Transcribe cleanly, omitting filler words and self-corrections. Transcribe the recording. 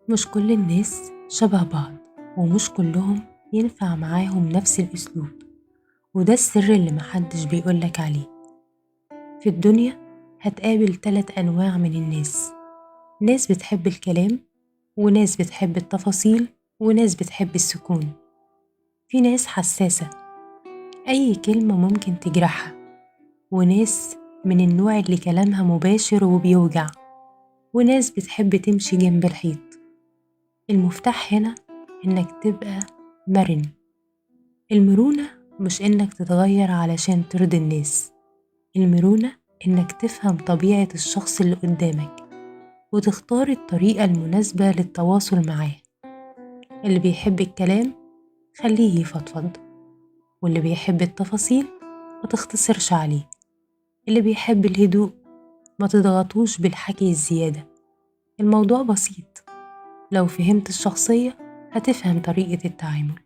مش كل الناس شبه بعض، ومش كلهم ينفع معاهم نفس الأسلوب، وده السر اللي محدش بيقولك عليه. في الدنيا هتقابل 3 أنواع من الناس: ناس بتحب الكلام، وناس بتحب التفاصيل، وناس بتحب السكون. في ناس حساسة، أي كلمة ممكن تجرحها، وناس من النوع اللي كلامها مباشر وبيوجع، وناس بتحب تمشي جنب الحيط. المفتاح هنا إنك تبقى مرن. المرونة مش إنك تتغير علشان ترضي الناس، المرونة إنك تفهم طبيعة الشخص اللي قدامك وتختار الطريقة المناسبة للتواصل معاه. اللي بيحب الكلام خليه يفضفض، واللي بيحب التفاصيل ما تختصرش عليه. اللي بيحب الهدوء ما تضغطوش بالحكي الزيادة. الموضوع بسيط، لو فهمت الشخصية هتفهم طريقة التعامل.